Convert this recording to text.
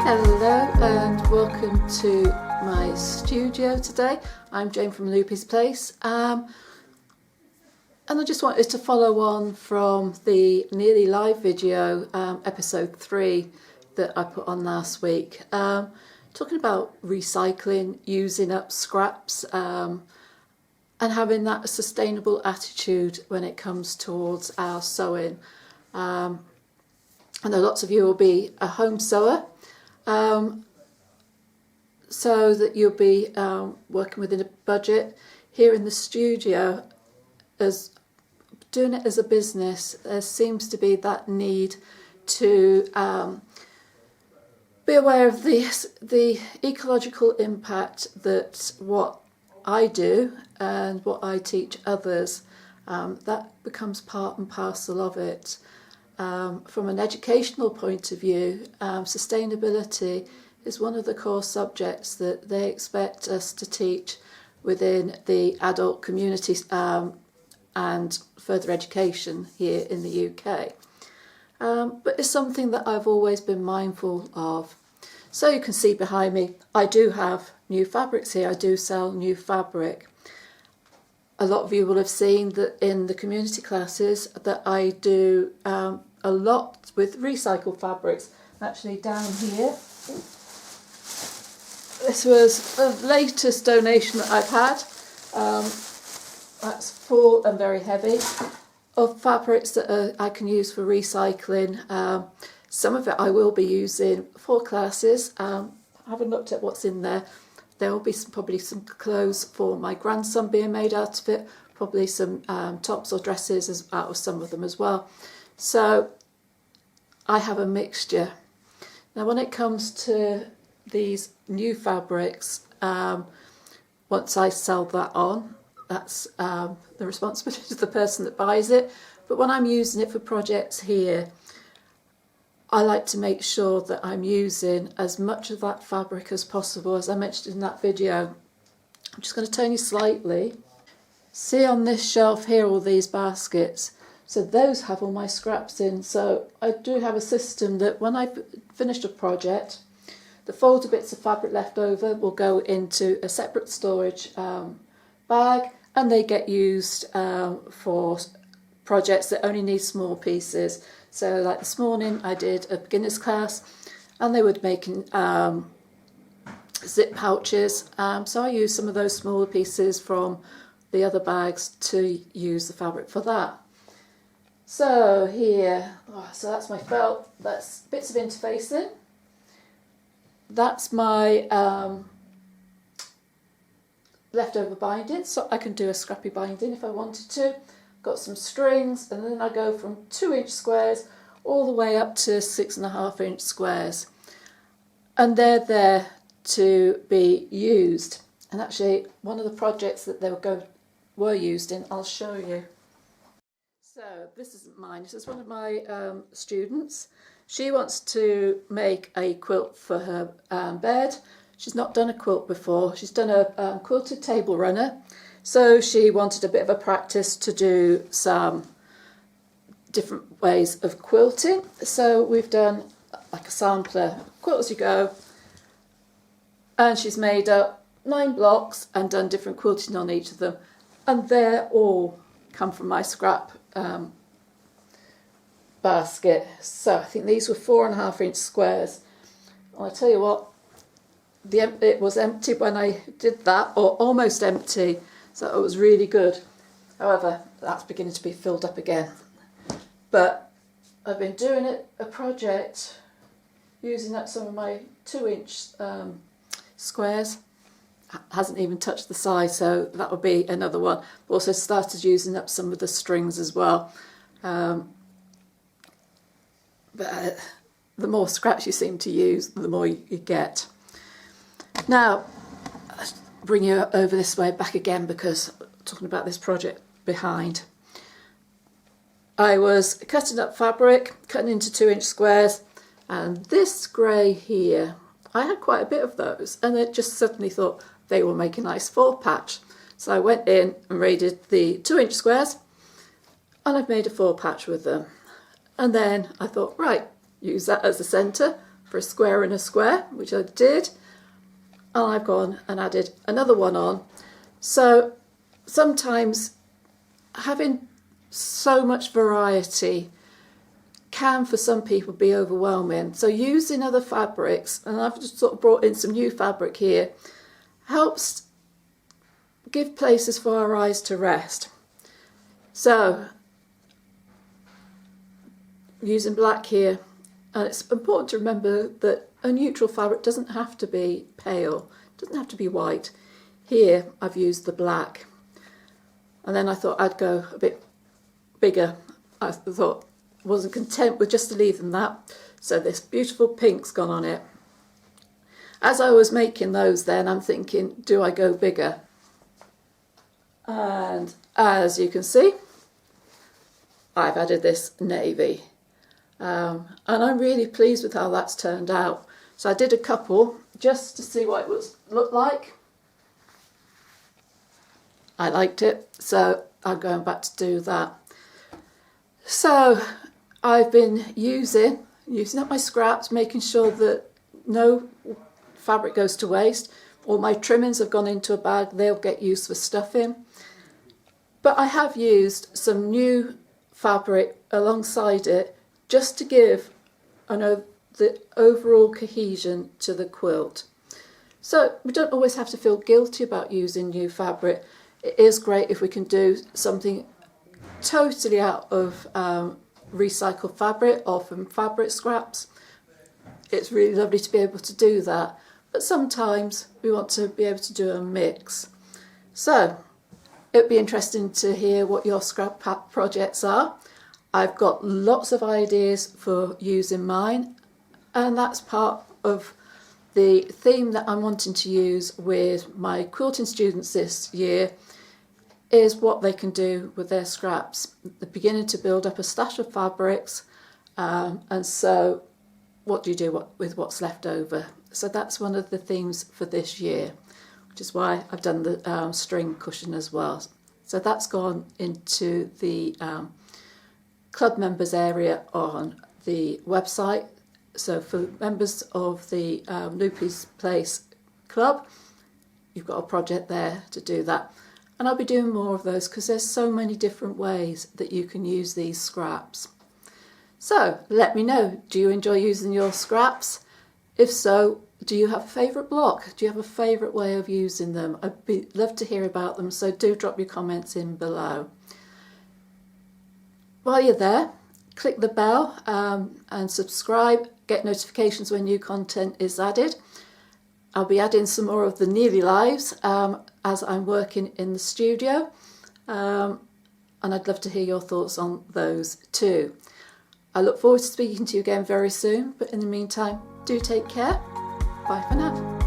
Hello and welcome to my studio today. I'm Jane from Loopy's Place, and I just wanted to follow on from the nearly live video, episode 3 that I put on last week, talking about recycling, using up scraps, and having that sustainable attitude when it comes towards our sewing. I know lots of you will be a home sewer, so that you'll be working within a budget. Here in the studio, as doing it as a business, there seems to be that need to be aware of the ecological impact that what I do and what I teach others, that becomes part and parcel of it. From an educational point of view, sustainability is one of the core subjects that they expect us to teach within the adult community and further education here in the UK. But it's something that I've always been mindful of. So you can see behind me, I do have new fabrics here. I do sell new fabric. A lot of you will have seen that in the community classes that I do a lot with recycled fabrics. Actually down here, this was the latest donation that I've had. That's full and very heavy of fabrics that I can use for recycling. Some of it I will be using for classes. I haven't looked at what's in there. There will be probably some clothes for my grandson being made out of it, probably some tops or dresses out of some of them as well. So I have a mixture. Now when it comes to these new fabrics, once I sell that on, that's the responsibility of the person that buys it. But when I'm using it for projects here, I like to make sure that I'm using as much of that fabric as possible. As I mentioned in that video, I'm just going to turn you slightly. See on this shelf here all these baskets. So those have all my scraps in. So I do have a system that when I've finished a project, the folded bits of fabric left over will go into a separate storage bag, and they get used for projects that only need small pieces. So like this morning I did a beginner's class and they were making zip pouches, so I used some of those smaller pieces from the other bags to use the fabric for that. So here, so that's my felt, that's bits of interfacing, that's my leftover binding, so I can do a scrappy binding if I wanted to. Got some strings, and then I go from 2-inch squares all the way up to 6.5-inch squares, and they're there to be used. And actually one of the projects that they were used in, I'll show you. So this isn't mine, this is one of my students. She wants to make a quilt for her bed. She's not done a quilt before. She's done a quilted table runner. So she wanted a bit of a practice to do some different ways of quilting. So we've done like a sampler, quilt as you go. And she's made up 9 blocks and done different quilting on each of them. And they're all come from my scrap basket. So I think these were 4.5-inch squares. And I tell you what, it was empty when I did that, or almost empty. So it was really good. However, that's beginning to be filled up again. But I've been doing a project using up some of my 2-inch squares. Hasn't even touched the size, so that would be another one. Also started using up some of the strings as well. But the more scraps you seem to use, the more you get. Now, bring you over this way back again, because I'm talking about this project behind. I was cutting up fabric, cutting into 2-inch squares, and this grey here, I had quite a bit of those, and I just suddenly thought they will make a nice fall patch. So I went in and raided the 2-inch squares, and I've made a fall patch with them. And then I thought, right, use that as the centre for a square and a square, which I did, and I've gone and added another one on. So sometimes having so much variety can for some people be overwhelming. So using other fabrics, and I've just sort of brought in some new fabric here, helps give places for our eyes to rest. So using black here, and it's important to remember that a neutral fabric doesn't have to be pale, doesn't have to be white. Here I've used the black, and then I thought I'd go a bit bigger. I thought I wasn't content with just leaving that, so this beautiful pink's gone on it. As I was making those then, I'm thinking, do I go bigger? And as you can see, I've added this navy. And I'm really pleased with how that's turned out. So I did a couple just to see what it looked like. I liked it, so I'm going back to do that. So I've been using up my scraps, making sure that no fabric goes to waste. All my trimmings have gone into a bag, they'll get used for stuffing. But I have used some new fabric alongside it just to give the overall cohesion to the quilt. So we don't always have to feel guilty about using new fabric. It is great if we can do something totally out of recycled fabric or from fabric scraps. It's really lovely to be able to do that. But sometimes we want to be able to do a mix. So it'd be interesting to hear what your scrap pack projects are. I've got lots of ideas for using mine, and that's part of the theme that I'm wanting to use with my quilting students this year, is what they can do with their scraps. They're beginning to build up a stash of fabrics, and so what do you do with what's left over? So that's one of the themes for this year, which is why I've done the string cushion as well. So that's gone into the club members area on the website. So for members of the Loopy's Place Club, you've got a project there to do that. And I'll be doing more of those because there's so many different ways that you can use these scraps. So let me know, do you enjoy using your scraps? If so, do you have a favourite block? Do you have a favourite way of using them? I'd love to hear about them, so do drop your comments in below. While you're there, click the bell and subscribe, get notifications when new content is added. I'll be adding some more of the Nearly Lives as I'm working in the studio, and I'd love to hear your thoughts on those too. I look forward to speaking to you again very soon, but in the meantime, do take care. Bye for now.